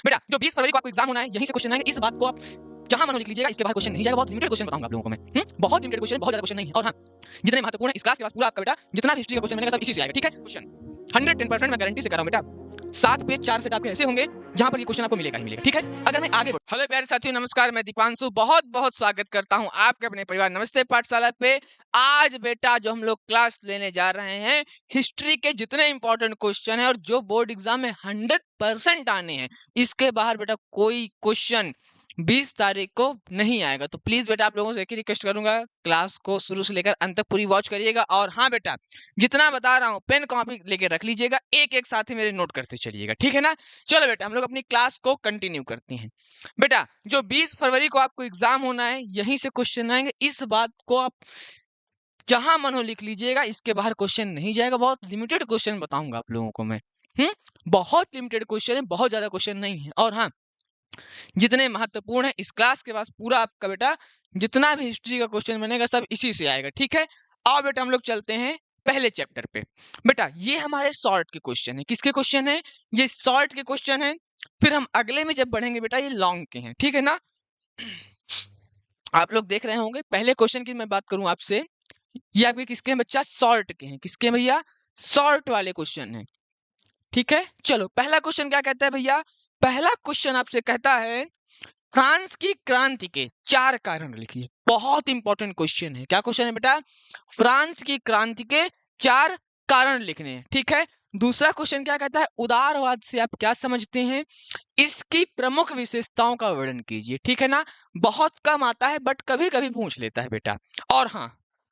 बेटा जो 20 फरवरी को आपको एग्जाम होना है, यहीं से क्वेश्चन आएंगे। इस बात को आप जहां मन हो लिख लीजिएगा, इसके बाहर क्वेश्चन नहीं जाएगा। बहुत लिमिटेड क्वेश्चन बताऊंगा आप लोगों को मैं। बहुत लिमिटेड क्वेश्चन, बहुत ज्यादा क्वेश्चन नहीं है। और हाँ, जितने महत्वपूर्ण है इस क्लास के पास पूरा आपका बेटा जितना भी हिस्ट्री का क्वेश्चन बनेगा सब इसी से आएगा, ठीक है। क्वेश्चन 110% मैं गारंटी से कर रहा हूं बेटा। 7 पेज 4 सेट आपके ऐसे होंगे जहां पर ये क्वेश्चन आपको मिलेगा ही मिलेगा, ठीक है। अगर मैं आगे बढ़ूं, हेलो प्यारे साथियों, नमस्कार, मैं दीपांशु बहुत बहुत स्वागत करता हूं आपके अपने परिवार नमस्ते पाठशाला पे। आज बेटा जो हम लोग क्लास लेने जा रहे हैं, हिस्ट्री के जितने इंपॉर्टेंट क्वेश्चन है और जो बोर्ड एग्जाम में 100% आने हैं, इसके बाहर बेटा कोई क्वेश्चन 20 तारीख को नहीं आएगा। तो प्लीज बेटा आप लोगों से एक ही रिक्वेस्ट करूंगा, क्लास को शुरू से लेकर अंत तक पूरी वॉच करिएगा। और हाँ बेटा, जितना बता रहा हूँ पेन कॉपी लेके रख लीजिएगा, एक एक साथ ही मेरे नोट करते चलिएगा, ठीक है ना। चलो बेटा हम लोग अपनी क्लास को कंटिन्यू करते हैं। बेटा जो 20 फरवरी को आपको एग्जाम होना है, यहीं से क्वेश्चन आएंगे। इस बात को आप जहां मन हो लिख लीजिएगा, इसके बाहर क्वेश्चन नहीं जाएगा। बहुत लिमिटेड क्वेश्चन बताऊंगा आप लोगों को मैं। बहुत लिमिटेड क्वेश्चन है, बहुत ज्यादा क्वेश्चन नहीं है। और हाँ, जितने महत्वपूर्ण है इस क्लास के पास पूरा आपका बेटा जितना भी हिस्ट्री का क्वेश्चन बनेगा सब इसी से आएगा, ठीक है। अब बेटा हम लोग चलते हैं पहले चैप्टर पे। बेटा ये हमारे शॉर्ट के क्वेश्चन है। किसके क्वेश्चन है? ये शॉर्ट के क्वेश्चन है। फिर हम अगले में जब बढ़ेंगे बेटा ये लॉन्ग के हैं, ठीक है ना। आप लोग देख रहे होंगे, पहले क्वेश्चन की मैं बात करूं आपसे, ये आपके किसके हैं बच्चा? शॉर्ट के हैं। किसके हैं भैया? शॉर्ट वाले क्वेश्चन है, ठीक है। चलो पहला क्वेश्चन क्या कहता है भैया? पहला क्वेश्चन आपसे कहता है फ्रांस की क्रांति के 4 कारण लिखिए। बहुत इंपॉर्टेंट क्वेश्चन है। क्या क्वेश्चन है बेटा? फ्रांस की क्रांति के 4 कारण लिखने हैं, ठीक है। दूसरा क्वेश्चन क्या कहता है? उदारवाद से आप क्या समझते हैं? इसकी प्रमुख विशेषताओं का वर्णन कीजिए, ठीक है ना। बहुत कम आता है बट कभी कभी पूछ लेता है बेटा। और हाँ,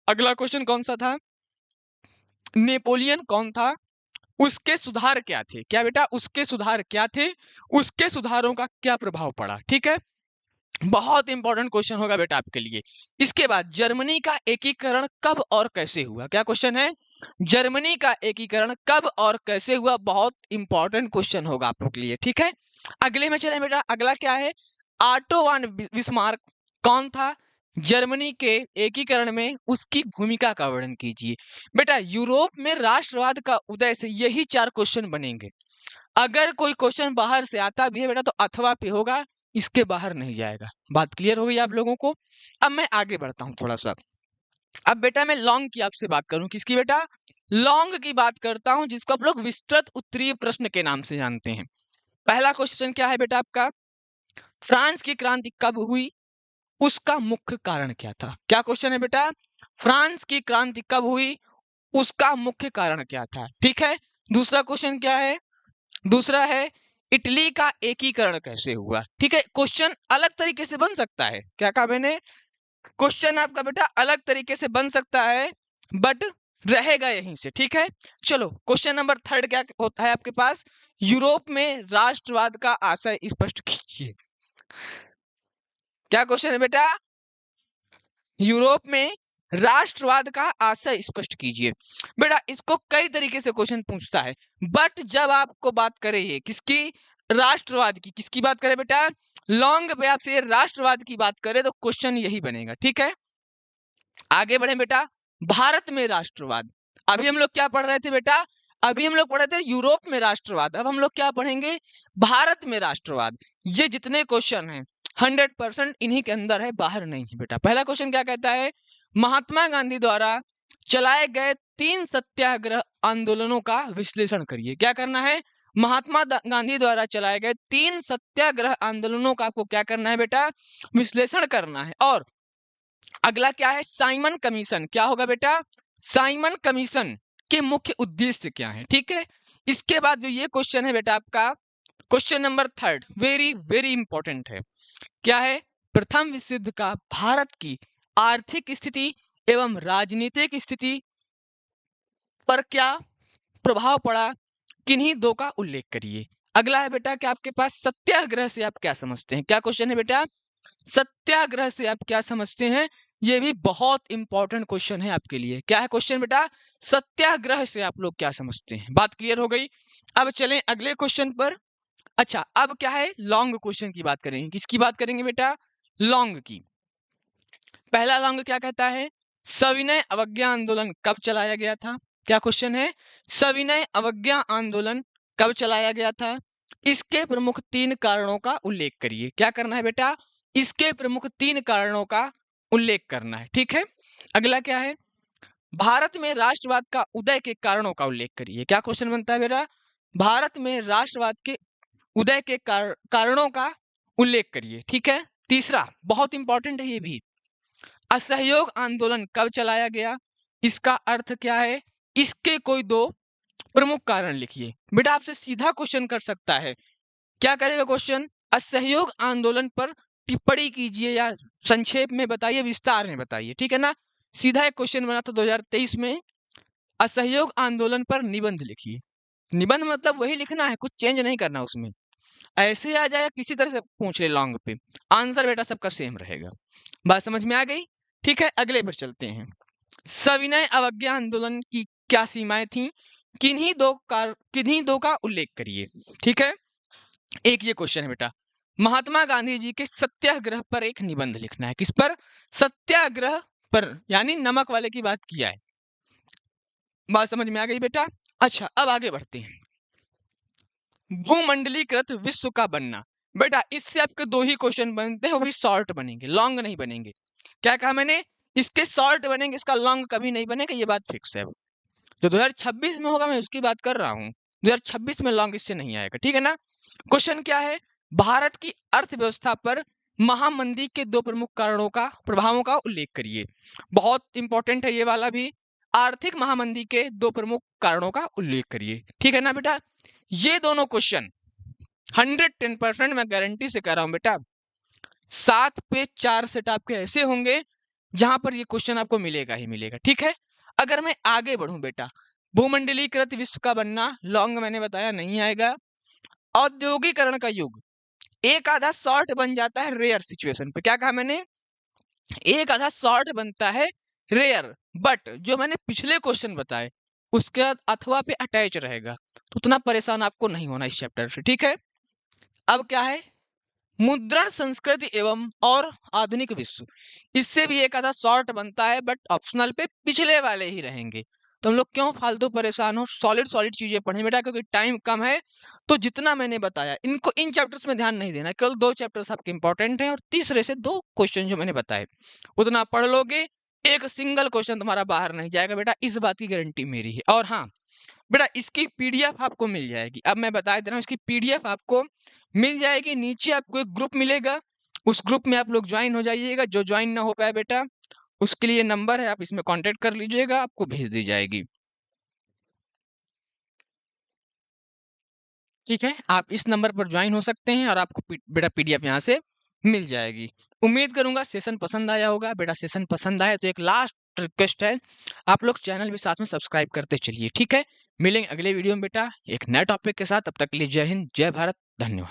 अगला क्वेश्चन कौन सा था? नेपोलियन कौन था? उसके सुधार क्या थे? क्या बेटा? उसके सुधार क्या थे? उसके सुधारों का क्या प्रभाव पड़ा, ठीक है। बहुत इंपॉर्टेंट क्वेश्चन होगा बेटा आपके लिए। इसके बाद जर्मनी का एकीकरण कब और कैसे हुआ? क्या क्वेश्चन है? जर्मनी का एकीकरण कब और कैसे हुआ? बहुत इंपॉर्टेंट क्वेश्चन होगा आप लोग के लिए, ठीक है। अगले में चले बेटा, अगला क्या है? ऑटो वन बिस्मार्क कौन था? जर्मनी के एकीकरण में उसकी भूमिका का वर्णन कीजिए। बेटा यूरोप में राष्ट्रवाद का उदय से यही 4 क्वेश्चन बनेंगे। अगर कोई क्वेश्चन बाहर से आता भी है बेटा तो अथवा पे होगा, इसके बाहर नहीं जाएगा। बात क्लियर हो गई आप लोगों को? अब मैं आगे बढ़ता हूं थोड़ा सा। अब बेटा मैं लॉन्ग की आपसे बात करूं। किसकी बेटा? लॉन्ग की बात करता हूं, जिसको आप लोग विस्तृत उत्तरीय प्रश्न के नाम से जानते हैं। पहला क्वेश्चन क्या है बेटा आपका? फ्रांस की क्रांति कब हुई? उसका मुख्य कारण क्या था? क्या क्वेश्चन है बेटा? फ्रांस की क्रांति कब हुई? उसका मुख्य कारण क्या था, ठीक है। दूसरा क्वेश्चन क्या है? दूसरा है इटली का एकीकरण कैसे हुआ, ठीक है। क्वेश्चन अलग तरीके से बन सकता है। क्या कहा मैंने? क्वेश्चन आपका बेटा अलग तरीके से बन सकता है बट रहेगा यहीं से, ठीक है। चलो क्वेश्चन नंबर 3 क्या होता है आपके पास? यूरोप में राष्ट्रवाद का आशय स्पष्ट कीजिए। क्या क्वेश्चन है बेटा? यूरोप में राष्ट्रवाद का आशय स्पष्ट कीजिए। बेटा इसको कई तरीके से क्वेश्चन पूछता है, बट जब आपको बात करें ये किसकी? राष्ट्रवाद की। किसकी बात करें बेटा? लॉन्ग पे आपसे राष्ट्रवाद की बात करें तो क्वेश्चन यही बनेगा, ठीक है। आगे बढ़े बेटा, भारत में राष्ट्रवाद। अभी हम लोग क्या पढ़ रहे थे बेटा? अभी हम लोग पढ़े थे यूरोप में राष्ट्रवाद। अब हम लोग क्या पढ़ेंगे? भारत में राष्ट्रवाद। ये जितने क्वेश्चन हैं 100% इन्हीं के अंदर है, बाहर नहीं है बेटा। पहला क्वेश्चन क्या कहता है? महात्मा गांधी द्वारा चलाए गए 3 सत्याग्रह आंदोलनों का विश्लेषण करिए। क्या करना है? महात्मा गांधी द्वारा चलाए गए 3 सत्याग्रह आंदोलनों का आपको क्या करना है बेटा? विश्लेषण करना है। और अगला क्या है? Simon commission. क्या होगा बेटा? साइमन कमीशन के मुख्य उद्देश्य क्या है, ठीक है। इसके बाद जो ये क्वेश्चन है बेटा आपका, question number 3 very very important है। क्या है? प्रथम विश्व युद्ध का भारत की आर्थिक स्थिति एवं राजनीतिक स्थिति पर क्या प्रभाव पड़ा? किन्हीं 2 का उल्लेख करिए। अगला है बेटा कि आपके पास सत्याग्रह से आप क्या समझते हैं। क्या क्वेश्चन है बेटा? सत्याग्रह से आप क्या समझते हैं? ये भी बहुत इंपॉर्टेंट क्वेश्चन है आपके लिए। क्या है क्वेश्चन बेटा? सत्याग्रह से आप लोग क्या समझते हैं। बात क्लियर हो गई? अब चलें अगले क्वेश्चन पर। अच्छा अब क्या है? लॉन्ग क्वेश्चन की बात करेंगे। किसकी बात करेंगे बेटा? लॉन्ग की। पहला लॉन्ग क्या कहता है? सविनय अवज्ञा आंदोलन कब चलाया गया था? क्या क्वेश्चन है? सविनय अवज्ञा आंदोलन कब चलाया गया था? इसके प्रमुख 3 कारणों का उल्लेख करिए। क्या करना है बेटा? इसके प्रमुख 3 कारणों का उल्लेख करना है। ठीक है, अगला क्या है? भारत में राष्ट्रवाद का उदय के कारणों का उल्लेख करिए। क्या क्वेश्चन बनता है बेटा? भारत में राष्ट्रवाद के उदय के कारणों का उल्लेख करिए। ठीक है, तीसरा बहुत इंपॉर्टेंट है ये भी, असहयोग आंदोलन कब चलाया गया? इसका अर्थ क्या है? इसके कोई 2 प्रमुख कारण लिखिए। बेटा आपसे सीधा क्वेश्चन कर सकता है। क्या करेगा क्वेश्चन? असहयोग आंदोलन पर टिप्पणी कीजिए या संक्षेप में बताइए, विस्तार में बताइए। ठीक है ना, सीधा एक क्वेश्चन बना था 2023 में, असहयोग आंदोलन पर निबंध लिखिए। निबंध मतलब वही लिखना है, कुछ चेंज नहीं करना उसमें। ऐसे आ जाए, किसी तरह से पूछ ले लॉन्ग पे, आंसर बेटा सबका सेम रहेगा। बात समझ में आ गई? ठीक है, अगले पर चलते हैं। सविनय अवज्ञा आंदोलन की क्या सीमाएं थी? किन्हीं दो का उल्लेख करिए। ठीक है, एक ये क्वेश्चन है बेटा, महात्मा गांधी जी के सत्याग्रह पर एक निबंध लिखना है। किस पर? सत्याग्रह पर, यानी नमक वाले की बात किया है। बात समझ में आ गई बेटा? अच्छा, अब आगे बढ़ते हैं। भूमंडलीकृत विश्व का बनना। बेटा इससे आपके 2 ही क्वेश्चन बनते हैं, वो भी शॉर्ट बनेंगे, लॉन्ग नहीं बनेंगे। क्या कहा मैंने? इसके शॉर्ट बनेंगे, इसका लॉन्ग कभी नहीं बनेगा, ये बात फिक्स है। जो 2026 में होगा मैं उसकी बात कर रहा हूँ, 2026 में लॉन्ग इससे नहीं आएगा। ठीक है ना? क्वेश्चन क्या है? भारत की अर्थव्यवस्था पर महामंदी के 2 प्रमुख कारणों का, प्रभावों का उल्लेख करिए। बहुत इंपॉर्टेंट है ये वाला भी, आर्थिक महामंदी के 2 प्रमुख कारणों का उल्लेख करिए। ठीक है ना बेटा? ये दोनों क्वेश्चन 110% मैं गारंटी से कह रहा हूं बेटा, 7 पे 4 सेट आपके ऐसे होंगे जहां पर ये क्वेश्चन आपको मिलेगा ही मिलेगा। ठीक है, अगर मैं आगे बढ़ूं बेटा, भूमंडलीकृत विश्व का बनना, लॉन्ग मैंने बताया नहीं आएगा। औद्योगिकरण का युग, एक आधा शॉर्ट बन जाता है रेयर सिचुएशन पे। क्या कहा मैंने? एक आधा शॉर्ट बनता है रेयर, बट जो मैंने पिछले क्वेश्चन बताए उसके बाद अथवा पे अटैच रहेगा, तो उतना परेशान आपको नहीं होना इस चैप्टर से। ठीक है, अब क्या है? मुद्रण संस्कृति एवं और आधुनिक विश्व, इससे भी एक आधा शॉर्ट बनता है, बट ऑप्शनल पे पिछले वाले ही रहेंगे। तो हम लोग क्यों फालतू परेशान हो, सॉलिड सॉलिड चीजें पढ़ें बेटा, क्योंकि टाइम कम है। तो जितना मैंने बताया इनको, इन चैप्टर्स में ध्यान नहीं देना, केवल 2 चैप्टर्स आपके इंपॉर्टेंट हैं और तीसरे से 2 क्वेश्चन जो मैंने बताए उतना पढ़ लोगे, एक सिंगल क्वेश्चन तुम्हारा बाहर नहीं जाएगा बेटा, इस बात की गारंटी मेरी है। और हाँ बेटा, इसकी पीडीएफ आपको मिल जाएगी, अब मैं बता दे रहा हूँ, इसकी पीडीएफ आपको मिल जाएगी। नीचे आपको एक ग्रुप मिलेगा, उस ग्रुप में आप लोग ज्वाइन हो जाइएगा। जो ज्वाइन ना हो पाए बेटा, उसके लिए नंबर है, आप इसमें कांटेक्ट कर लीजिएगा, आपको भेज दी जाएगी। ठीक है, आप इस नंबर पर ज्वाइन हो सकते हैं और आपको बेटा पीडीएफ यहाँ से मिल जाएगी। उम्मीद करूंगा सेशन पसंद आया होगा बेटा। सेशन पसंद आया तो एक लास्ट रिक्वेस्ट है, आप लोग चैनल भी साथ में सब्सक्राइब करते चलिए। ठीक है, मिलेंगे अगले वीडियो में बेटा एक नए टॉपिक के साथ। तब तक के लिए जय हिंद, जय भारत, धन्यवाद।